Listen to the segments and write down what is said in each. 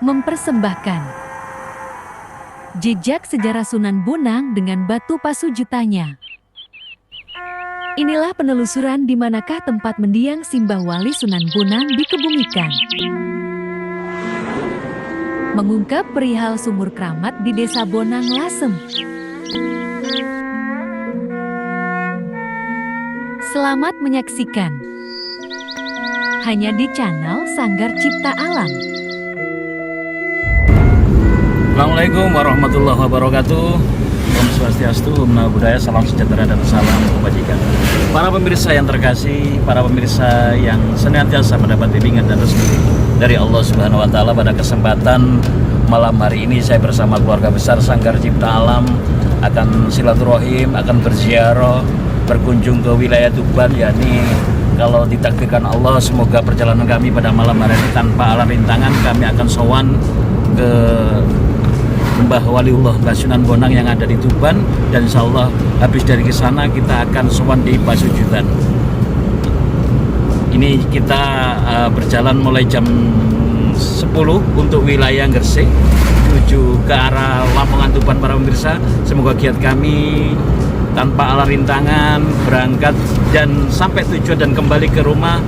mempersembahkan jejak sejarah Sunan Bonang dengan batu pasujutannya. Inilah penelusuran di manakah tempat mendiang Simbah Wali Sunan Bonang dikebumikan. Mengungkap perihal sumur keramat di Desa Bonang Lasem. Selamat menyaksikan. Hanya di channel Sanggar Cipta Alam. Assalamualaikum warahmatullahi wabarakatuh. Om Swastiastu, Om Namo Buddhaya, salam sejahtera dan salam kebajikan. Para pemirsa yang terkasih, para pemirsa yang senantiasa mendapat bimbingan dan rezeki dari Allah Subhanahu wa Ta'ala, pada kesempatan malam hari ini saya bersama keluarga besar Sanggar Cipta Alam akan silaturahim, akan berziarah, berkunjung ke wilayah Tuban, yakni kalau ditakdirkan Allah, semoga perjalanan kami pada malam hari ini tanpa ala rintangan. Kami akan sowan ke Mbah Waliullah Mbah Sunan Bonang yang ada di Tuban, dan insya Allah habis dari kesana kita akan sowan di Pasujutan. Ini kita berjalan mulai jam 10 untuk wilayah Gresik menuju ke arah Lamongan Tuban. Para pemirsa, semoga giat kami tanpa ala rintangan berangkat dan sampai tujuan dan kembali ke rumah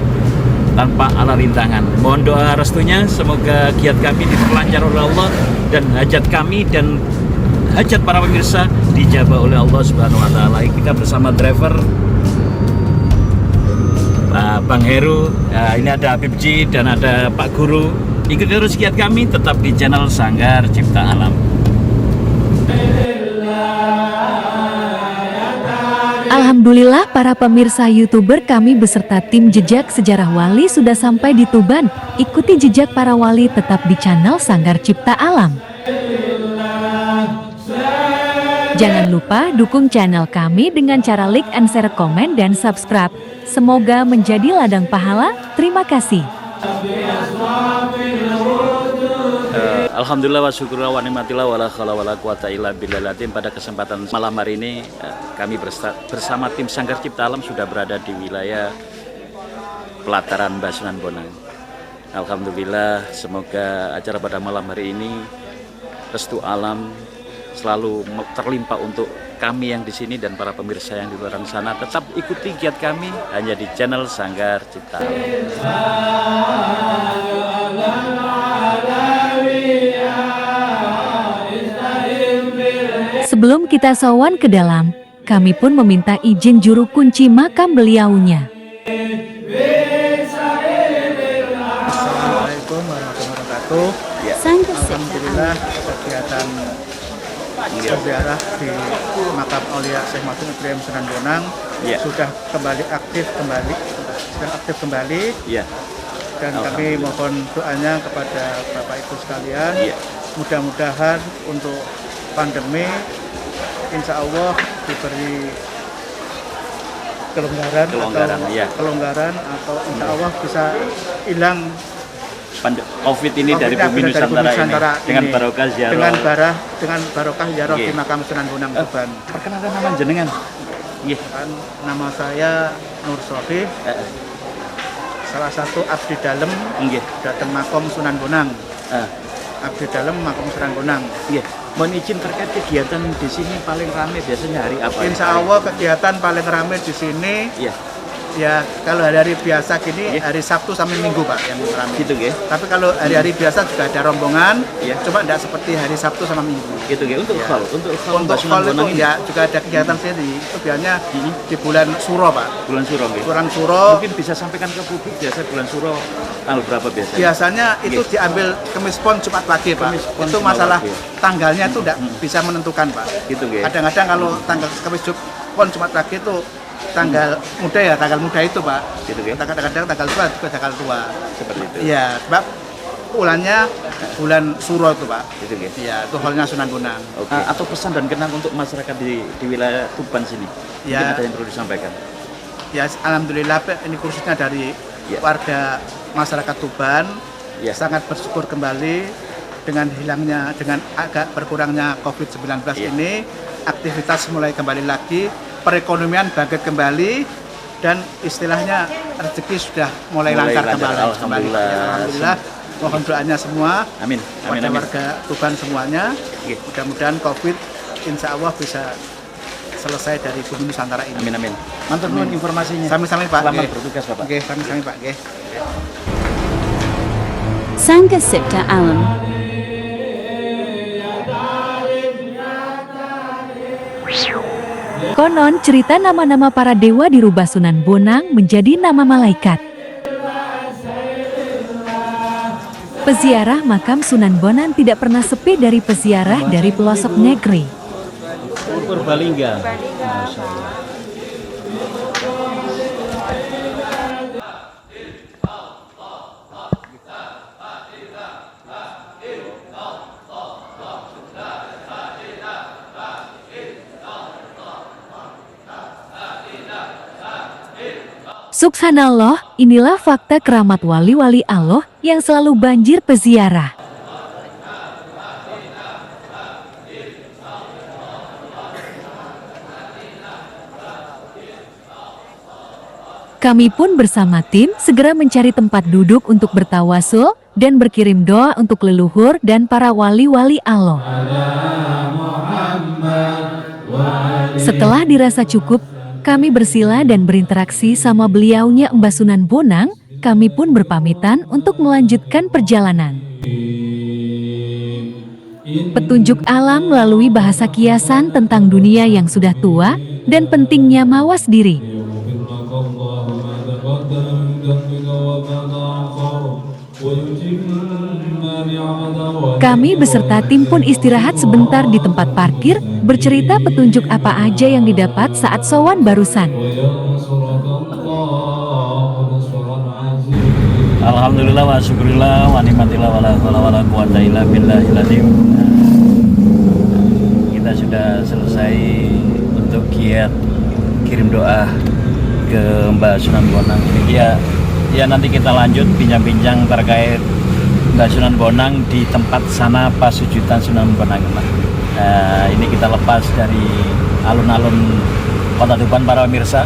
tanpa ala rintangan. Mohon doa restunya, semoga giat kami diperlancar oleh Allah dan hajat kami dan hajat para pemirsa dijabah oleh Allah Subhanahu wa Ta'ala. Kita bersama driver Bang Heru, ini ada Habib Ji dan ada Pak Guru. Ikuti terus giat kami tetap di channel Sanggar Cipta Alam. Alhamdulillah, para pemirsa YouTuber kami beserta tim Jejak Sejarah Wali sudah sampai di Tuban. Ikuti jejak para wali tetap di channel Sanggar Cipta Alam. Jangan lupa dukung channel kami dengan cara like and share, komen, dan subscribe. Semoga menjadi ladang pahala. Terima kasih. Alhamdulillah wa syukurullah wa nikmatillah wa la khala wa la quwata illa billahil azim. Pada kesempatan malam hari ini kami bersama tim Sanggar Cipta Alam sudah berada di wilayah pelataran Mbah Sunan Bonang. Alhamdulillah, semoga acara pada malam hari ini restu alam selalu terlimpah untuk kami yang di sini dan para pemirsa yang di luar sana. Tetap ikuti giat kami hanya di channel Sanggar Cipta Alam. Sebelum kita sowan ke dalam, kami pun meminta izin juru kunci makam beliaunya. Assalamualaikum warahmatullahi wabarakatuh. Ya. Alhamdulillah, kegiatan berziarah di makam Aulia Syekh Maksum Ibrahim Sunan Bonang sudah aktif kembali. Ya. Dan kami mohon doanya kepada Bapak Ibu sekalian. Mudah-mudahan untuk pandemi insya Allah diberi kelonggaran atau insya Allah bisa hilang COVID ini dari bumi Nusantara ini dengan barokah ziarah di makam Sunan Bonang Tuban. Perkenalkan nama jenengan. Nama saya Nur Sofi, salah satu abdi dalem datang makom Sunan Bonang. Abdi dalem makom Sunan Bonang. Mohon izin terkait kegiatan di sini paling ramai biasanya hari apa? Insya Allah kegiatan paling ramai di sini. Ya kalau hari-hari biasa gini hari Sabtu sampai Minggu Pak yang ramai. Gitu ya. Tapi kalau hari-hari biasa juga ada rombongan. Cuma tidak seperti hari Sabtu sama Minggu. Gitu ya. Untuk hal itu ya juga ada kegiatan sini. Itu biasanya di bulan Suro Pak. Bulan Suro. Bulan Suro. Mungkin bisa sampaikan ke publik biasa bulan Suro tanggal berapa biasanya? Biasanya itu diambil Kemis Pon Jumat Wage Pak. Itu masalah tanggalnya itu tidak bisa menentukan Pak. Gitu ya. Kadang-kadang kalau tanggal Kemis Pon Jumat Wage itu tanggal muda itu Pak. Gitu ya. Kadang-kadang tanggal tua juga tanggal tua. Seperti itu. Iya, sebab bulannya bulan Suro itu Pak. Gitu ya. Iya, itu halnya Sunan Bonang. Atau pesan dan kenang untuk masyarakat di wilayah Tuban sini. Mungkin ada yang perlu disampaikan. Ya, alhamdulillah ini khususnya dari warga masyarakat Tuban sangat bersyukur kembali dengan agak berkurangnya COVID-19 ini, aktivitas mulai kembali lagi. Perekonomian bangkit kembali dan istilahnya rezeki sudah mulai lancar kembali. Alhamdulillah. mohon doanya semua Amin. Amin. pada Amin. warga Tuban semuanya. Nggih. Mudah-mudahan COVID insya Allah bisa selesai dari bumi Nusantara ini. Amin. Amin. Mantur nuwun informasinya. Sami-sami Pak. Selamat Nggih. bertugas Bapak. Oke, sami-sami Pak. Nggih. Sanggar Cipta Alam. Konon cerita nama-nama para dewa dirubah Sunan Bonang menjadi nama malaikat. Peziarah makam Sunan Bonang tidak pernah sepi dari peziarah dari pelosok negeri. Purbalingga. Masya Allah. Subhanallah, inilah fakta keramat wali-wali Allah yang selalu banjir peziarah. Kami pun bersama tim segera mencari tempat duduk untuk bertawasul dan berkirim doa untuk leluhur dan para wali-wali Allah. Setelah dirasa cukup, kami bersila dan berinteraksi sama beliaunya Mbah Sunan Bonang. Kami pun berpamitan untuk melanjutkan perjalanan. Petunjuk alam melalui bahasa kiasan tentang dunia yang sudah tua dan pentingnya mawas diri. Kami beserta tim pun istirahat sebentar di tempat parkir, bercerita petunjuk apa aja yang didapat saat sowan barusan. Alhamdulillah wa syukurillah wa nikmatillah wa la haula wa la quwata illa billahil azim. Kita sudah selesai untuk giat kirim doa ke Mbah Sunan Bonang. Ya nanti kita lanjut bincang-bincang terkait Mbah Sunan Bonang di tempat sana pasujudan Sunan Bonang. Ini kita lepas dari alun-alun Kota Tuban para pemirsa.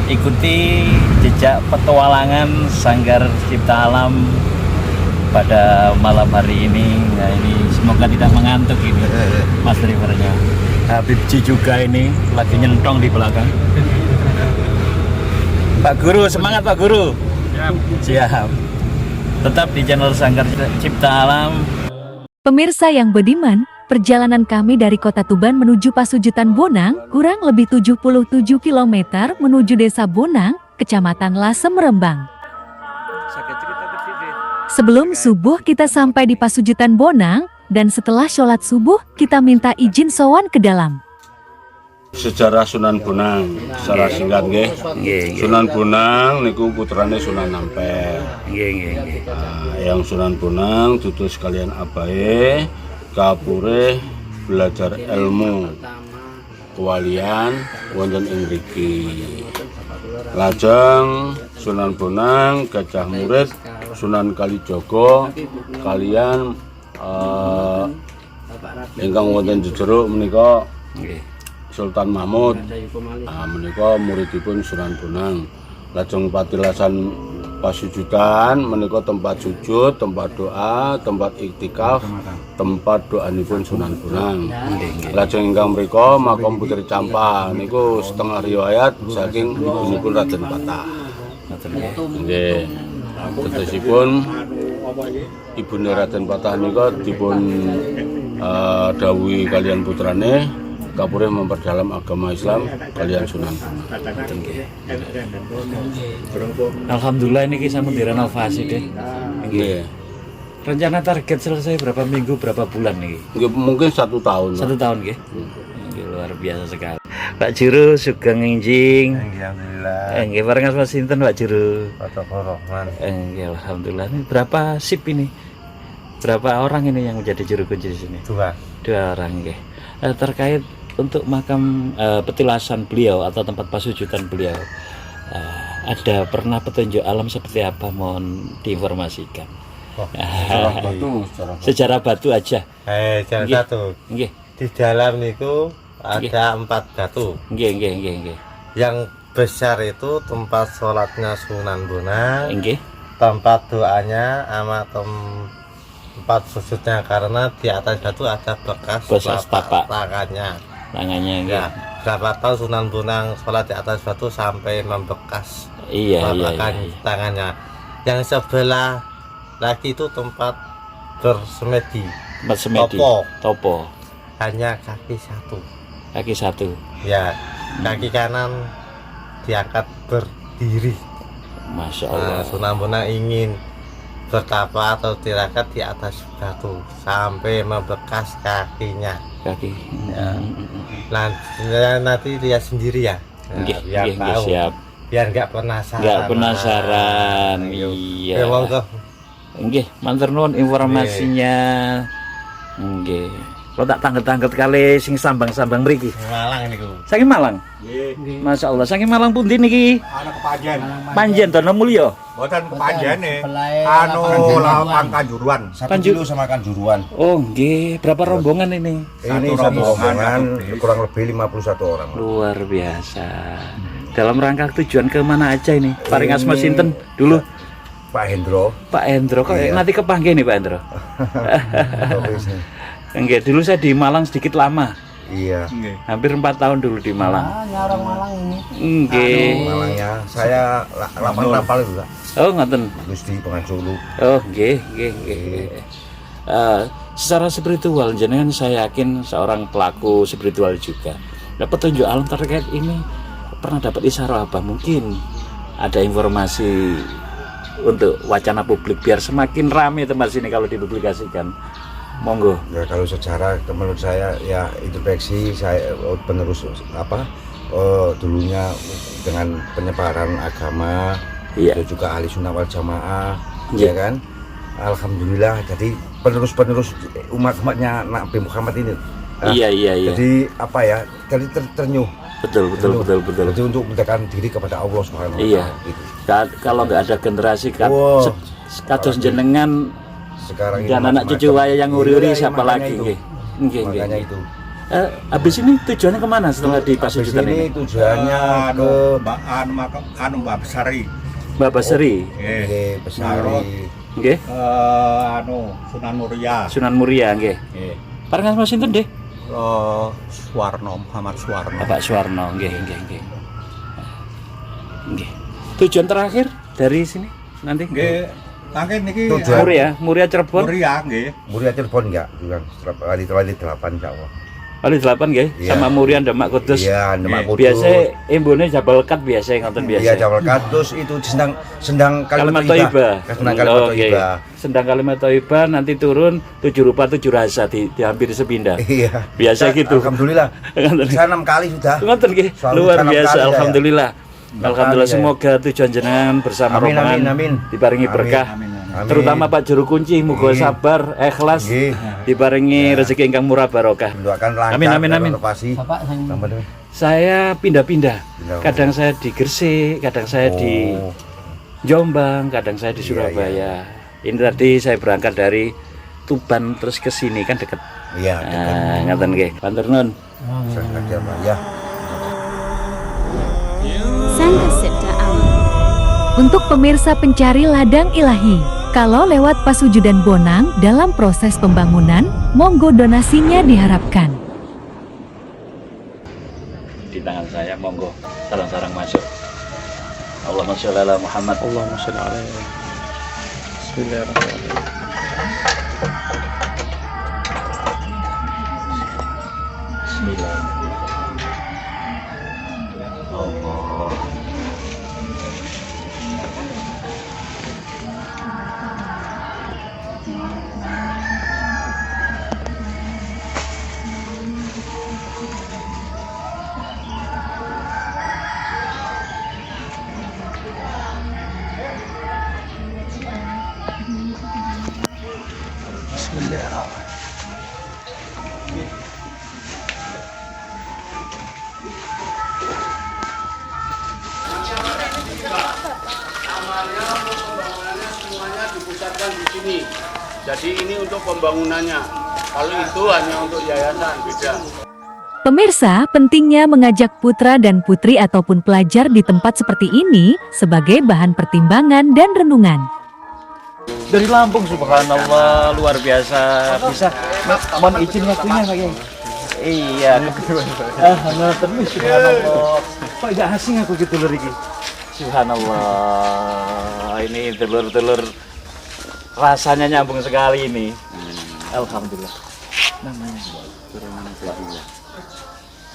Ikuti jejak petualangan Sanggar Cipta Alam pada malam hari ini. Nah, ini semoga tidak mengantuk ini Mas drivernya. Habib Ji juga ini lagi nyentong di belakang. Pak Guru, semangat Pak Guru. Siap. Tetap di channel Sanggar Cipta Alam. Pemirsa yang bediman, perjalanan kami dari Kota Tuban menuju Pasujutan Bonang kurang lebih 77 km menuju Desa Bonang, Kecamatan Lasem, Rembang. Sebelum subuh kita sampai di Pasujutan Bonang, dan setelah sholat subuh kita minta izin sowan ke dalam. Sejarah Sunan Bonang secara singkat nggih. Sunan Bonang niku putrane Sunan Ampel. Yang Sunan Bonang dudu sekalian abahe kapure belajar ilmu kewalian wonten ing mriki. Lajeng Sunan Bonang gajah murid Sunan Kalijaga kalian ingkang wonten jero menika Sultan Mahmud. Menika muridipun Sunan Bonang. Lajeng patilasan pasujudan menika tempat sujud, tempat doa, tempat iktikaf, tempat doanipun Sunan Bonang. Lajeng ingkang mriku makom Putri Campa niku setengah riwayat saking ibunipun Raden Patah. Nggih. Tegesipun ibune Raden Patah nika dipun dawuhi kalian putrane kapure memperdalam agama Islam kalian Sunan Bonang. Alhamdulillah ini kisah direnovasi deh. Nggih. Rencana target selesai berapa minggu, berapa bulan nih? Nggih mungkin 1 tahun. 1 tahun nggih. Luar biasa sekali. Pak Juru sugeng nginjing. Alhamdulillah. Nggih barengan Mas sinten Pak Juru? Protokol Rahman. Nggih alhamdulillah. Ini berapa sip ini? Berapa orang ini yang menjadi juru kunci di sini? 2 orang nggih. Terkait untuk makam petilasan beliau atau tempat pasujudan beliau, ada pernah petunjuk alam seperti apa? Mohon diinformasikan. Sejarah batu aja. Jalan Nggih. satu. Nggih. Di dalam itu ada 4 batu. Nggih. Yang besar itu tempat sholatnya Sunan Bonang. Nggih. tempat doanya sama tempat sujudnya, karena di atas batu ada bekas tapak tangannya. tangannya Ya, berapa tahun Sunan Bonang sholat di atas batu sampai membekas iya tangannya. Yang sebelah lagi itu tempat bersemedi, tempat semedi topo hanya kaki satu. Ya, kaki kanan diangkat berdiri. Masya Nah, Allah. Sunan Bonang ingin bertapa atau tirakat di atas batu sampai membekas kakinya. Kaki Nanti lihat sendiri ya. Nah, Nggih, biar nggih, nggih, tahu, siap. biar nggak penasaran. Nggak penasaran, Ayo. iya. Ya, monggo. Nggih, matur nuwun informasinya. Nggih. Kalau tak tangget-tangget kali sing sambang-sambang mriki. Malang niku. Saking Malang. Masya Allah, saking Malang pundi niki? Anak kepanjen, Panjen to Mulya. buatan kepanjen nih. Anu lapang Kanjuruan. Panju- sama Kanjuruan. Oh, nggih. Berapa rombongan ini? Ini Satu satu rombongan, rombongan satu bis. kurang lebih 51 orang. Luar biasa. Dalam rangka tujuan ke mana aja ini? Paring asma sinten dulu? Pak Hendro. Pak Hendro, kok Iya. nanti kepanggih nih Pak Hendro? Enggak, dulu saya di Malang sedikit lama. Iya. Hampir 4 tahun dulu di Malang. orang Malang ini. Enggak. Malangnya saya 8 kapal juga. Oh, ngoten. Gusti Pengasulu. Oh, nggih, nggih, nggih. Secara spiritual jenengan saya yakin seorang pelaku spiritual juga. Nah, petunjuk alam terkait ini pernah dapat isyarat apa? Mungkin ada informasi untuk wacana publik biar semakin ramai tempat sini kalau dipublikasikan. Monggo. Ya kalau secara menurut saya ya introspeksi saya penerus dulunya dengan penyebaran agama, Iya. itu juga ahli sunnah wal jamaah, Iya. ya kan. Alhamdulillah jadi penerus umatnya Nabi Muhammad ini. Iya. Jadi apa ya? Jadi ternyuh. Betul. Jadi untuk mendekatkan diri kepada Allah Subhanahu wa Iya. taala gitu. Kalau nggak ada generasi Wow. kados jenengan Sekarang ini dan anak cucu macam-macam. waya yang uri-uri Iya, siapa makanya lagi itu. nggih. Nggih. Makanya itu. Habis ini tujuannya kemana setelah di Habis Pasujudan ini ini? tujuannya ke Mbak Besari. Mbak Basri, Pesari. nggih. Sunan Muria. Sunan Muria nggih. Parengan Mas sinten nggih? Muhammad Suwarno. Bapak Suwarno nggih. Nggih. Tujuan terakhir dari sini nanti? Nggih, mangke niki Tujuan. Muria Cirebon. Muria nggih. Muria Cirebon enggak? Juga wali 8 insyaallah. Kali 8 nggih, Iya. sama Muria Demak Kudus. Iya, Demak Kudus. Biasa embone Jabal Kat biasa ngoten biasa. Iya, Jabal Katus itu sendang Kalimat kalimat Thayyibah. Sendang kalimat Oh, nggih. Thayyibah. Sendang kalimat Thayyibah nanti turun 7 rupa 7 rasa dihampiri sepindah. Iya. Biasa gitu. Alhamdulillah. Saya 6 kali sudah. Ngoten nggih. Selalu Luar tanam biasa kali saya. alhamdulillah. Alhamdulillah kali saya. semoga tujuan jenengan bersama Amin, rombongan amin. diparingi Amin. berkah. Amin. Terutama Pak Juru Kunci muga Nggih. sabar, ikhlas, Nggih. diparingi rezeki ingkang murah barokah. Mendoakan lancar. Amin, amin, dan amin. Inovasi. Tambah deh. Saya pindah-pindah. Pindah. Kadang saya di Gresik, kadang saya di Oh. Jombang, kadang saya di Iya, Surabaya. Ini tadi saya berangkat dari Tuban terus ke sini kan dekat. Iya, dekat. Ngaten nggih. Matur nuwun. Sangat ya. Sangha Septa Alam. Untuk pemirsa pencari ladang ilahi, kalau lewat Pasujudan Bonang dalam proses pembangunan, monggo donasinya diharapkan. Di tangan saya monggo sarang-sarang masuk. Allahumma sholli ala Muhammad. Allahumma sholli alaihi. Bismillahirrahmanirrahim. Bismillah. Semuanya dipusatkan di sini. Jadi ini untuk pembangunannya. Kalau itu hanya untuk yayasan, beda. Pemirsa, pentingnya mengajak putra dan putri ataupun pelajar di tempat seperti ini sebagai bahan pertimbangan dan renungan. Dari Lampung, subhanallah, luar biasa. Bisa mohon izin ngakunya Pak Kiai. Iya, terus subhanallah. Kok gak asing aku gitu lho iki. Subhanallah. Ini telur-telur rasanya nyambung sekali ini. Alhamdulillah. Namanya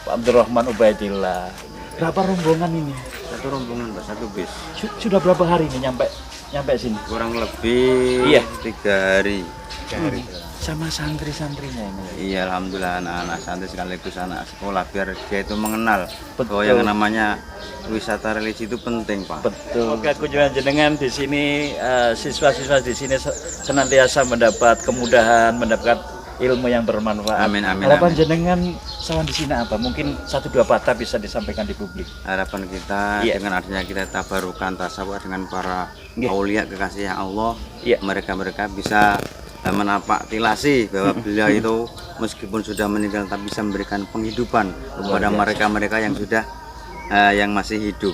Pak Abdurrahman Ubaidillah. Berapa rombongan ini? Satu rombongan, Pak, satu bis. Sudah berapa hari ini nyampe sini? Kurang lebih Iya. 3 hari. Sama santri-santrinya ini. Iya, alhamdulillah anak-anak santri sekaligus anak sekolah biar dia itu mengenal Betul. bahwa yang namanya wisata religi itu penting, Pak. Betul. Oke, kunjungan jenengan di sini, siswa-siswa di sini senantiasa mendapat kemudahan, mendapat ilmu yang bermanfaat. Amin, amin, Harapan amin. jenengan sama di sini apa? Mungkin 1-2 patah bisa disampaikan di publik. Harapan kita Iya. dengan adanya kita tabarukan tasawuf dengan para Iya. aulia kekasih Allah, Iya. mereka bisa menapak tilasi bahwa beliau itu meskipun sudah meninggal tapi bisa memberikan penghidupan kepada mereka-mereka yang sudah yang masih hidup.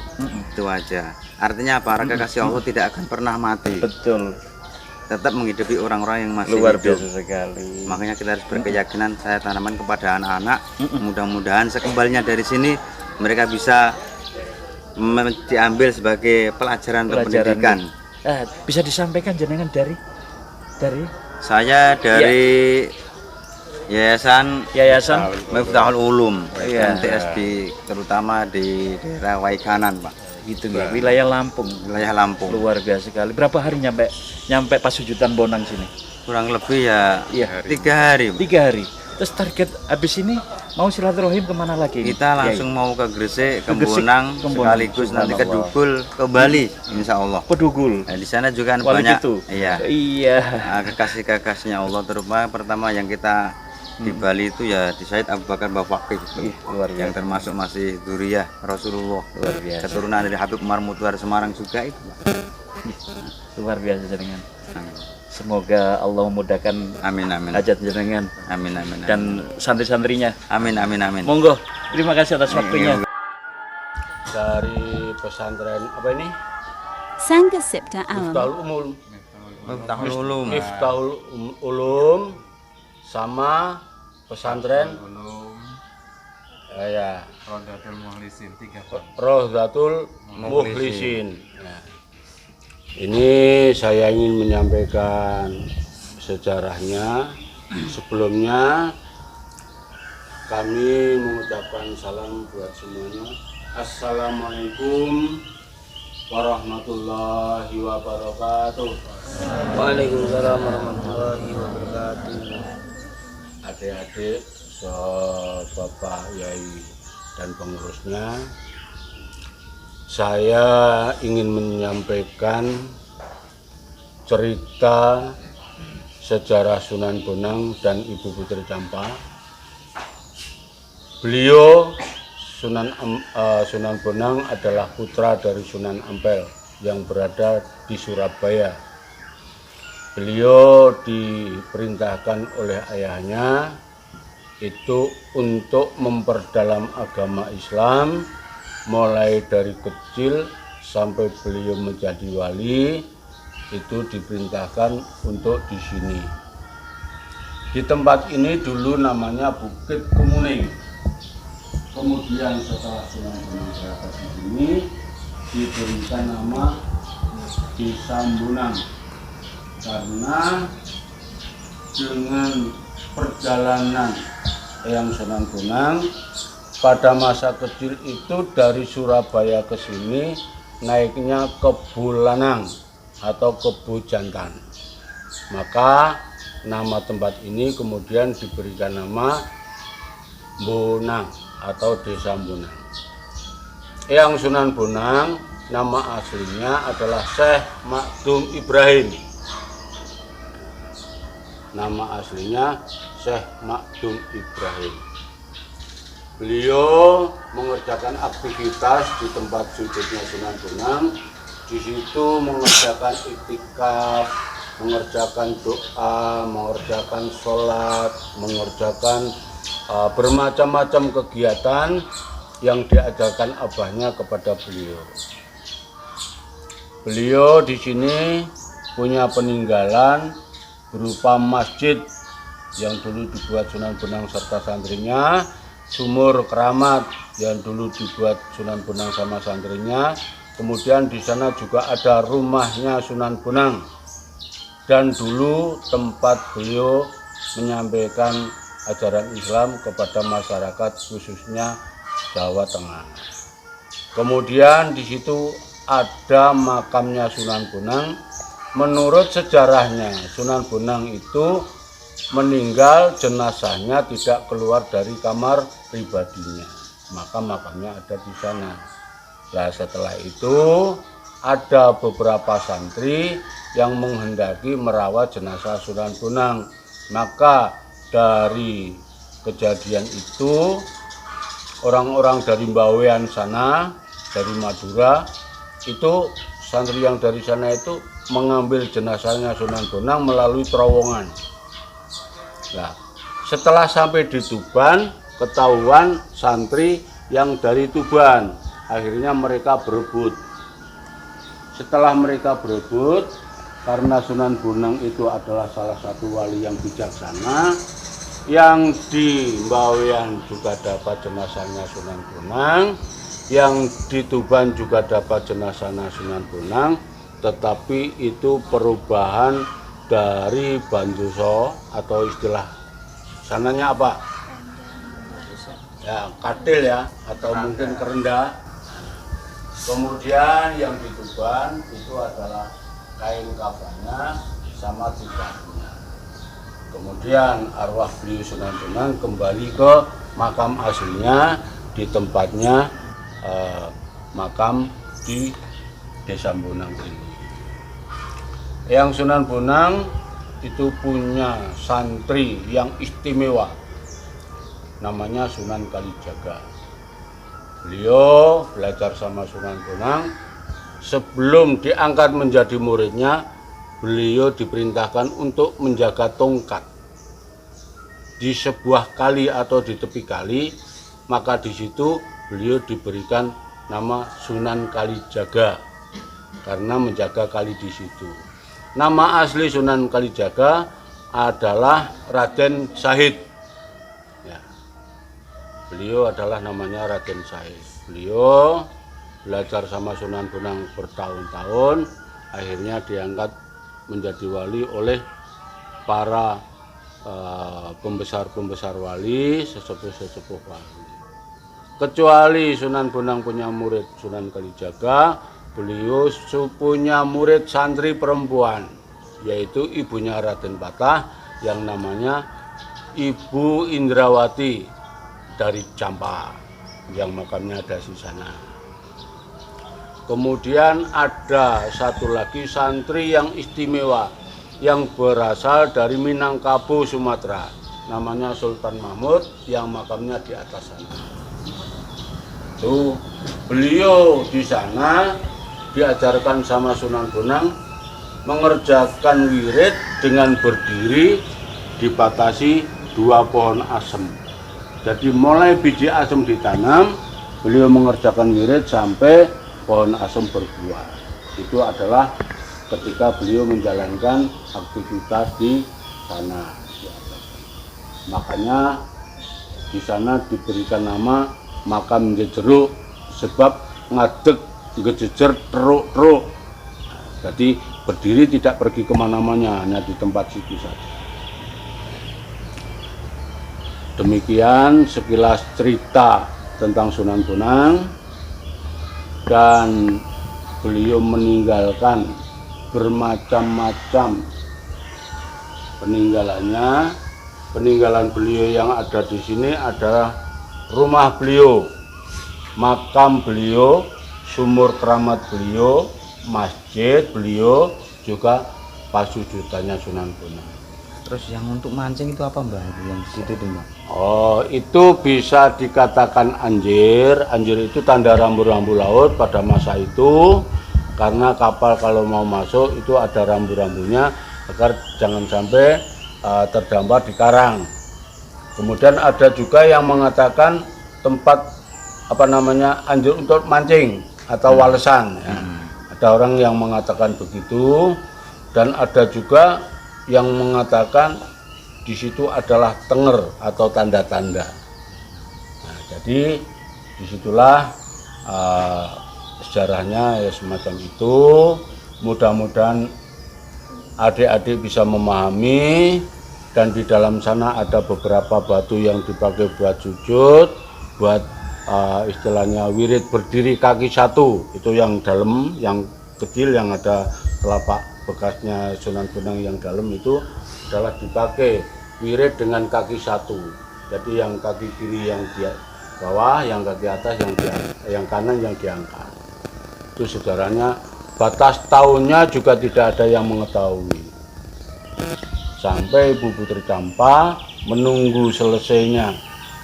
Itu aja. Artinya apa? Kekasih Allah tidak akan pernah mati. Betul. Tetap menghidupi orang-orang yang masih Luar hidup. biasa sekali. Makanya kita harus berkeyakinan, saya tanaman kepada anak-anak, mudah-mudahan sekembalinya dari sini mereka bisa diambil sebagai pelajaran untuk pendidikan. Bisa disampaikan jenengan dari Saya dari Yayasan Miftahul Ulum, Iya. MTS terutama di daerah Waikanan, Pak. gitu ya, wilayah Lampung. Wilayah Lampung. Luar biasa sekali. Berapa hari nyampe Pasujutan Bonang sini? Kurang lebih ya Iya. 3 hari, Pak. 3 hari. Terus target habis ini mau silaturahim kemana lagi? Kita langsung mau ke Gresik, ke Bonang, ke Bonang. sekaligus nanti ke Subhanallah. Dugul, ke Bali, insya Allah. Pedugul. Nah, di sana juga Wali banyak, itu. iya, kekasih-kekasihnya Allah. Terutama pertama yang kita di Bali itu ya di Said Abu Bakar Bawakif, luar biasa. yang termasuk masih Dzurriyyah Rasulullah, Luar biasa. keturunan dari Habib Umar Mutuar Semarang juga itu, Pak. Luar biasa jenengan. Amin. Semoga Allah memudahkan Amin, amin, hajat jenengan amin, amin, amin. dan santri-santrinya. Amin, amin, amin. Monggo, terima kasih atas waktunya. Dari pesantren apa ini? Sangha Sipta Alam. Miftahul Umum. Miftahul Ulum. Miftahul Ulum sama pesantren ya Rohdatul Mukhlisin. Ya. Ini saya ingin menyampaikan sejarahnya. Sebelumnya kami mengucapkan salam buat semuanya. Assalamualaikum warahmatullahi wabarakatuh. Waalaikumsalam warahmatullahi wabarakatuh. Adik-adik, Bapak Yai dan pengurusnya, saya ingin menyampaikan cerita sejarah Sunan Bonang dan Ibu Putri Campa. Beliau Sunan Bonang adalah putra dari Sunan Ampel yang berada di Surabaya. Beliau diperintahkan oleh ayahnya itu untuk memperdalam agama Islam mulai dari kecil sampai beliau menjadi wali. Itu diperintahkan untuk di sini. Di tempat ini dulu namanya Bukit Kemuning. Kemudian setelah Sunan Bonang berada di sini diberikan nama Desa Bonang. Karena dengan perjalanan Eyang Sunan Bonang pada masa kecil itu dari Surabaya ke sini naiknya ke Bulanang atau ke Bujantan. Maka nama tempat ini kemudian diberikan nama Bonang atau Desa Bonang. Eyang Sunan Bonang nama aslinya adalah Syekh Makdum Ibrahim. Nama aslinya Syekh Makdum Ibrahim. Beliau mengerjakan aktivitas di tempat sujudnya Sunan Bonang. Di situ mengerjakan iktikaf, mengerjakan doa, mengerjakan sholat, mengerjakan bermacam-macam kegiatan yang diajarkan abahnya kepada beliau. Beliau di sini punya peninggalan berupa masjid yang dulu dibuat Sunan Bonang serta santrinya, sumur keramat yang dulu dibuat Sunan Bonang sama santrinya. Kemudian di sana juga ada rumahnya Sunan Bonang dan dulu tempat beliau menyampaikan ajaran Islam kepada masyarakat khususnya Jawa Tengah. Kemudian di situ ada makamnya Sunan Bonang. Menurut sejarahnya Sunan Bonang itu meninggal, jenazahnya tidak keluar dari kamar pribadinya, maka makamnya ada di sana. Nah, setelah itu ada beberapa santri yang menghendaki merawat jenazah Sunan Bonang. Maka dari kejadian itu orang-orang dari Bawean sana, dari Madura, itu santri yang dari sana itu mengambil jenazahnya Sunan Bonang melalui terowongan. Nah, setelah sampai di Tuban, ketahuan santri yang dari Tuban. Akhirnya mereka berebut. Setelah mereka berebut, karena Sunan Bonang itu adalah salah satu wali yang bijaksana, yang di Bawean juga dapat jenazahnya Sunan Bonang, yang di Tuban juga dapat jenazahnya Sunan Bonang, tetapi itu perubahan dari Banjuso atau istilah sananya apa? Ya, katil ya, atau mungkin kerendah. Kemudian yang di Tuban itu adalah kain kafannya sama tikahnya. Kemudian arwah beliau Sunan Bonang kembali ke makam aslinya di tempatnya makam di Desa Bonang ini. Yang Sunan Bonang itu punya santri yang istimewa, namanya Sunan Kalijaga. Beliau belajar sama Sunan Bonang. Sebelum diangkat menjadi muridnya, beliau diperintahkan untuk menjaga tongkat di sebuah kali atau di tepi kali. Maka di situ beliau diberikan nama Sunan Kalijaga karena menjaga kali di situ. Nama asli Sunan Kalijaga adalah Raden Sahid. Ya. Beliau adalah namanya Raden Sahid. Beliau belajar sama Sunan Bonang bertahun-tahun, akhirnya diangkat menjadi wali oleh para pembesar-pembesar wali, sesepuh-sesepuh wali. Kecuali Sunan Bonang punya murid Sunan Kalijaga, beliau punya murid santri perempuan, yaitu ibunya Raden Patah yang namanya Ibu Indrawati dari Campa, yang makamnya ada di sana. Kemudian ada satu lagi santri yang istimewa yang berasal dari Minangkabau, Sumatera, namanya Sultan Mahmud yang makamnya di atas sana. Tuh, beliau di sana diajarkan sama Sunan Bonang mengerjakan wirid dengan berdiri dibatasi 2 pohon asem. Jadi mulai biji asem ditanam, beliau mengerjakan wirid sampai pohon asem berbuah. Itu adalah ketika beliau menjalankan aktivitas di sana. Makanya di sana diberikan nama makam Ngejeruk, sebab ngadeg ngejejer teruk-teruk. Jadi berdiri tidak pergi kemana-mana, hanya di tempat situ saja. Demikian sekilas cerita tentang Sunan Bonang. Dan beliau meninggalkan bermacam-macam peninggalannya. Peninggalan beliau yang ada di sini adalah rumah beliau, makam beliau, sumur keramat beliau, masjid beliau, juga pasujudannya Sunan Bonang. Terus yang untuk mancing itu apa Mbah? Yang di situ tuh Mbah? Oh, itu bisa dikatakan anjir. Anjir itu tanda rambu-rambu laut pada masa itu, karena kapal kalau mau masuk itu ada rambu-rambunya agar jangan sampai terdampar di karang. Kemudian ada juga yang mengatakan tempat anjir untuk mancing atau walesan. Ya. Ada orang yang mengatakan begitu. dan ada juga yang mengatakan di situ adalah tenger atau tanda-tanda. Nah, jadi disitulah sejarahnya ya semacam itu. Mudah-mudahan adik-adik bisa memahami, dan di dalam sana ada beberapa batu yang dipakai buat sujud, buat istilahnya wirid berdiri kaki satu, itu yang dalam, yang kecil yang ada telapak bekasnya Sunan Bonang yang dalam itu adalah dipakai wirid dengan kaki satu. Jadi yang kaki kiri yang di bawah, yang kaki atas, yang kanan yang diangkat. Itu sejarahnya. Batas tahunnya juga tidak ada yang mengetahui. Sampai Ibu Putri Campa menunggu selesainya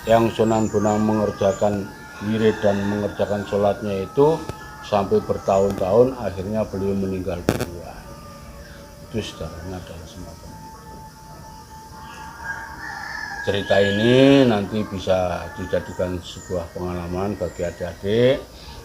yang Sunan Bonang mengerjakan wirid dan mengerjakan sholatnya itu sampai bertahun-tahun, akhirnya beliau meninggal duluan. Itu sejarahnya adalah semacam itu. Cerita ini nanti bisa dijadikan sebuah pengalaman bagi adik-adik.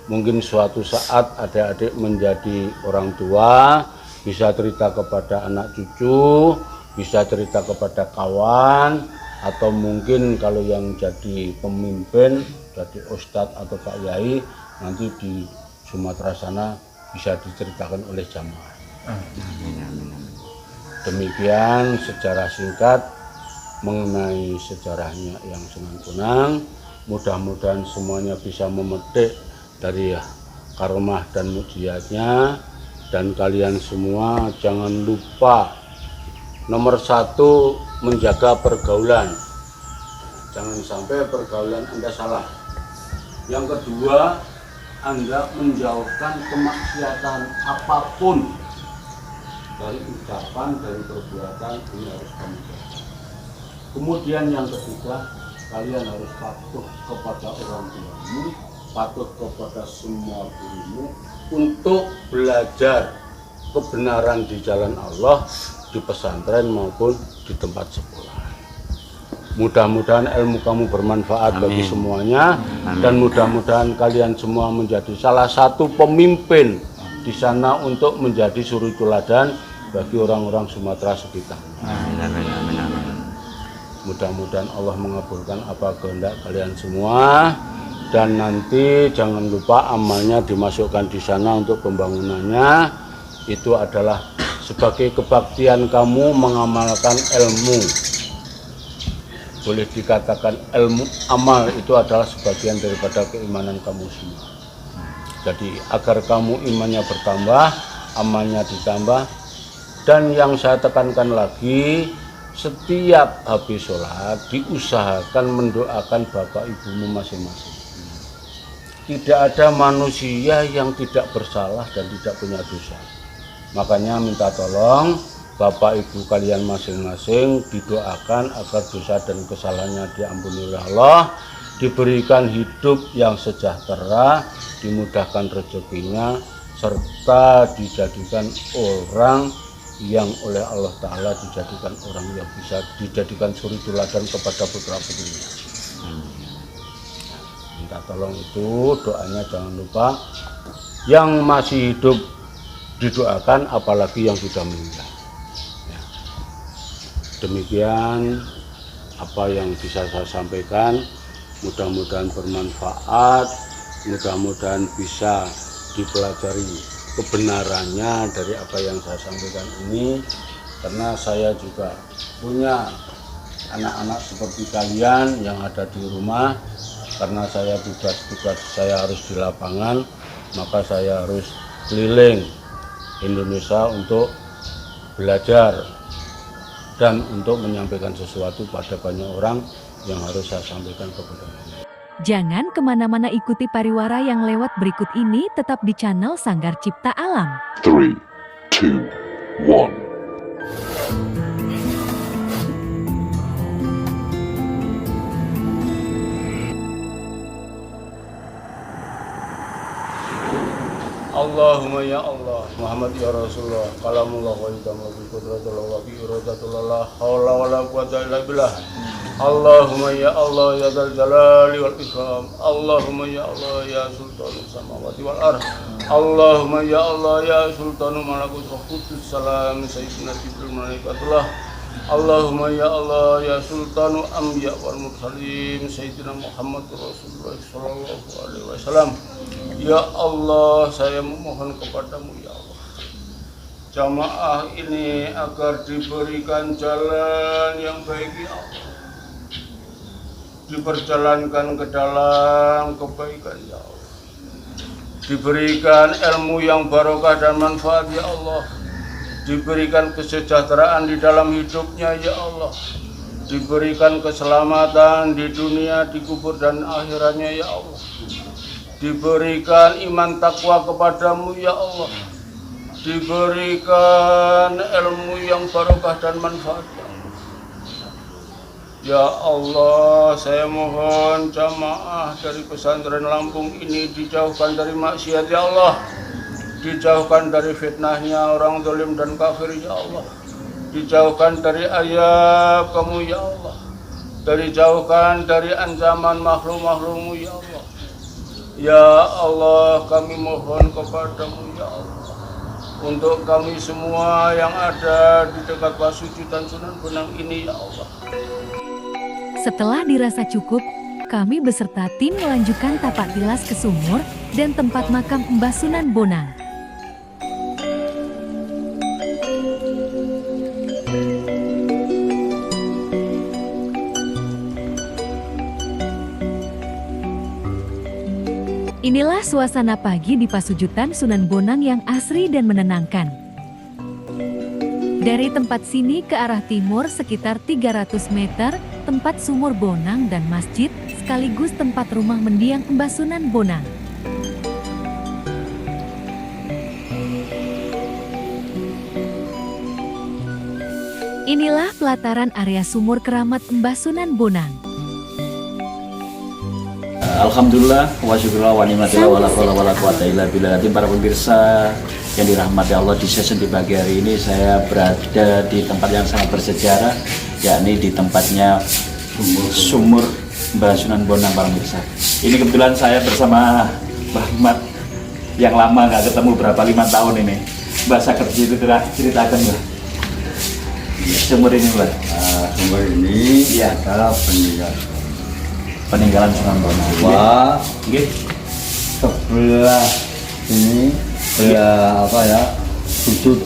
Mungkin suatu saat adik-adik menjadi orang tua, bisa cerita kepada anak cucu, bisa cerita kepada kawan, atau mungkin kalau yang jadi pemimpin, jadi ustadz atau Pak Yai, nanti di Sumatera sana bisa diceritakan oleh jamaah. Demikian sejarah singkat mengenai sejarahnya yang Sunan Bonang. Mudah-mudahan semuanya bisa memetik dari karomah dan mukjizatnya, dan kalian semua jangan lupa nomor 1 menjaga pergaulan. Jangan sampai pergaulan Anda salah. Yang kedua, Anda menjauhkan kemaksiatan apapun, dari ucapan, dari perbuatan, ini harus kamu jaga. Kemudian yang ketiga, kalian harus patuh kepada orang tuamu, patuh kepada semua gurumu untuk belajar kebenaran di jalan Allah, di pesantren maupun di tempat sekolah. Mudah-mudahan ilmu kamu bermanfaat bagi semuanya. Amin. Dan mudah-mudahan kalian semua menjadi salah satu pemimpin di sana untuk menjadi suri teladan bagi orang-orang Sumatera sekitar. Mudah-mudahan Allah mengabulkan apa kehendak kalian semua, dan nanti jangan lupa amalnya dimasukkan di sana untuk pembangunannya. Itu adalah sebagai kebaktian kamu mengamalkan ilmu. Boleh dikatakan ilmu amal itu adalah sebagian daripada keimanan kamu semua. Jadi agar kamu imannya bertambah, amalnya ditambah. Dan yang saya tekankan lagi, setiap habis sholat diusahakan mendoakan bapak ibumu masing-masing. Tidak ada manusia yang tidak bersalah dan tidak punya dosa. Makanya minta tolong bapak ibu kalian masing-masing didoakan agar dosa dan kesalahannya diampuni oleh Allah, diberikan hidup yang sejahtera, dimudahkan rezekinya, serta dijadikan orang yang oleh Allah Ta'ala dijadikan orang yang bisa dijadikan suri teladan kepada putra-putrinya. Minta tolong itu, doanya jangan lupa. Yang masih hidup didoakan, apalagi yang sudah meninggal. Ya. Demikian apa yang bisa saya sampaikan. Mudah-mudahan bermanfaat, mudah-mudahan bisa dipelajari kebenarannya dari apa yang saya sampaikan ini, karena saya juga punya anak-anak seperti kalian yang ada di rumah. Karena saya tugas saya harus di lapangan, maka saya harus keliling Indonesia untuk belajar dan untuk menyampaikan sesuatu pada banyak orang yang harus saya sampaikan kepada mereka. Jangan kemana-mana, ikuti pariwara yang lewat berikut ini tetap di channel Sanggar Cipta Alam. 3, 2, 1. Allahumma ya Allah, Muhammad ya Rasulullah, kalamullah wa idamullah bi qudratullah wa bi iradatullah, la haula wa la quwwata illa billah. Allahumma ya Allah ya dzal jalali wal ikram. Allahumma ya Allah ya sultanus samawati wal ardh. Allahumma ya Allah ya sultanu malakut roh kudus salam sayyidina jibril malaikatullah. Allahumma ya Allah ya sultanu anbiya wal mursalin sayyidina Muhammad Rasulullah sallallahu alaihi wasallam. Ya Allah, saya memohon kepadamu ya Allah, jamaah ini agar diberikan jalan yang baik ya Allah, diperjalankan ke dalam kebaikan ya Allah, diberikan ilmu yang barokah dan manfaat ya Allah, diberikan kesejahteraan di dalam hidupnya ya Allah, diberikan keselamatan di dunia, di kubur dan akhiratnya ya Allah, diberikan iman takwa kepadamu ya Allah, diberikan ilmu yang barokah dan manfaat ya Allah. Ya Allah, saya mohon jamaah dari pesantren Lampung ini dijauhkan dari maksiat ya Allah, dijauhkan dari fitnahnya orang zalim dan kafir ya Allah, dijauhkan dari ayab kamu ya Allah, dijauhkan dari ancaman makhluk-makhlukmu ya Allah. Ya Allah, kami mohon kepadamu ya Allah, untuk kami semua yang ada di dekat pasujudan Sunan Bonang ini ya Allah. Setelah dirasa cukup, kami beserta tim melanjutkan tapak tilas ke sumur dan tempat makam Mbah Sunan Bonang. Inilah suasana pagi di pasujudan Sunan Bonang yang asri dan menenangkan. Dari tempat sini ke arah timur sekitar 300 meter, tempat sumur Bonang dan masjid, sekaligus tempat rumah mendiang Mbah Sunan Bonang. Inilah pelataran area sumur keramat Mbah Sunan Bonang. Alhamdulillah wa syukurlah wa ni'matillah wa la haula wa la quwata illa billah. Para pemirsa yang dirahmati Allah, di sesi di pagi hari ini saya berada di tempat yang sangat bersejarah, yakni di tempatnya sumur Mbah Sunan Bonang para pemirsa. Ini kebetulan saya bersama Mbah Ahmad yang lama nggak ketemu, berapa 5 tahun ini. Mbah Saker ceritakan Mbah. Sumur ini Mbah. Sumur ini ya adalah peninggalan Sunan Bonang. Wah, sebelah ini sudut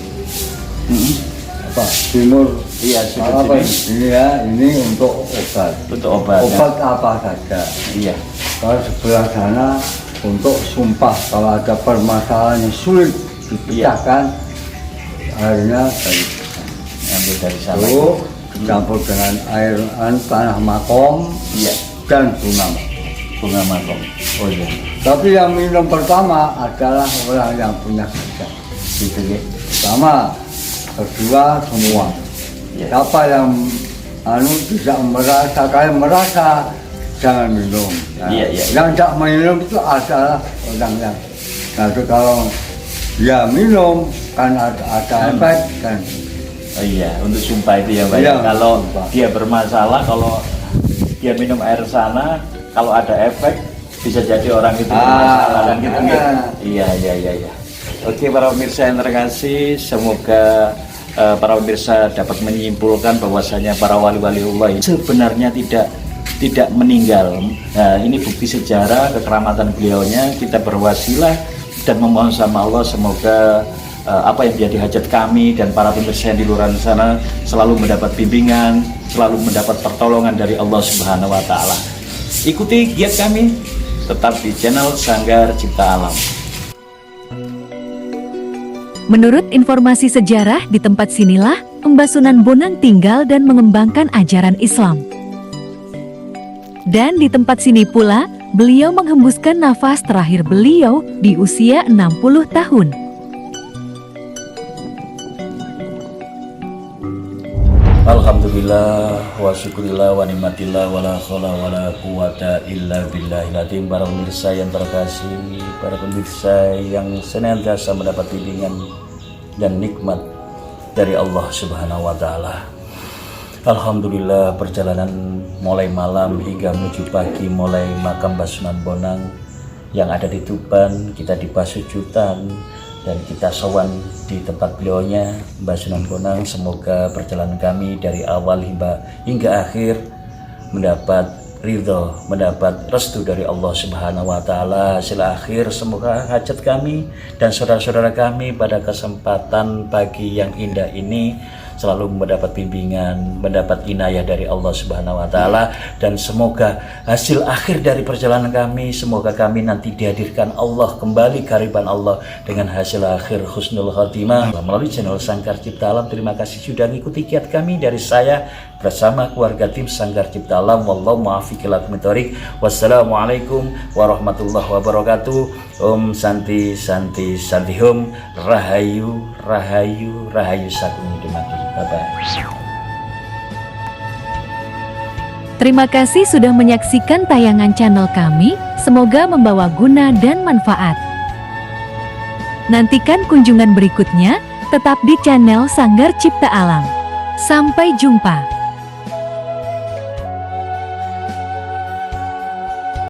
timur. Iya, sudut ini ya, ini untuk obat. Untuk obat. Obat ya? Apa saja. Iya. Kalau sebelah sana untuk sumpah, kalau ada permasalahan yang sulit dipecahkan, akhirnya dari sana. Itu dicampur dengan air tanah makom. Iya. Dan bunga makom. Oh iya. Tapi yang minum pertama adalah orang yang punya hajat. Gitu. Pertama, kedua semua. Ya. Siapa yang tidak merasa, kalian merasa jangan minum. Nah, iya. Yang tidak minum itu adalah orang yang. Nah, itu kalau dia minum kan ada efek kan. Oh iya, untuk sumpah itu ya Mbak. Iya, kalau sumpah. dia bermasalah, kalau dia minum air sana, kalau ada efek bisa jadi orang itu bermasalah dan gitu ya. Iya. Oke para pemirsa yang terkasih, semoga para pemirsa dapat menyimpulkan bahwasanya para wali-wali Allah sebenarnya tidak meninggal. Nah, ini bukti sejarah kekeramatan beliaunya. Kita berwasilah dan memohon sama Allah semoga apa yang menjadi hajat kami dan para pemirsa yang di luar sana selalu mendapat bimbingan, selalu mendapat pertolongan dari Allah Subhanahu wa Ta'ala. Ikuti giat kami tetap di channel Sanggar Cipta Alam. Menurut informasi sejarah, di tempat sinilah Mbah Sunan Bonang tinggal dan mengembangkan ajaran Islam. Dan di tempat sini pula, beliau menghembuskan nafas terakhir beliau di usia 60 tahun. Alhamdulillah wa syukurillah wa ni'matillah wa la haula wa la quwata illa billahil azim. Para pemirsa yang terkasih, para pemirsa yang senantiasa mendapat bimbingan dan nikmat dari Allah Subhanahu wa Ta'ala. Alhamdulillah, perjalanan mulai malam hingga menuju pagi mulai makam Mbah Sunan Bonang yang ada di Tuban, kita di Pasujutan dan kita sowan di tempat beliaunya Mbah Sunan Bonang. Semoga perjalanan kami dari awal hingga akhir mendapat ridho, mendapat restu dari Allah Subhanahu wa Ta'ala. Hasil akhir semoga hajat kami dan saudara-saudara kami pada kesempatan pagi yang indah ini selalu mendapat bimbingan, mendapat inayah dari Allah Subhanahu wa Ta'ala, dan semoga hasil akhir dari perjalanan kami, semoga kami nanti dihadirkan Allah kembali kehadiran Allah dengan hasil akhir husnul khotimah melalui channel Sanggar Cipta Alam. Terima kasih sudah mengikuti kiat kami dari saya bersama keluarga tim Sanggar Cipta Alam. Wallahu muwaffiq ila aqwamit thoriq. Wassalamualaikum warahmatullahi wabarakatuh. Om Santi Santi Santi Hum. Rahayu Rahayu Rahayu Sagung Dumadi. Bye-bye. Terima kasih sudah menyaksikan tayangan channel kami, semoga membawa guna dan manfaat. Nantikan kunjungan berikutnya, tetap di channel Sanggar Cipta Alam. Sampai jumpa.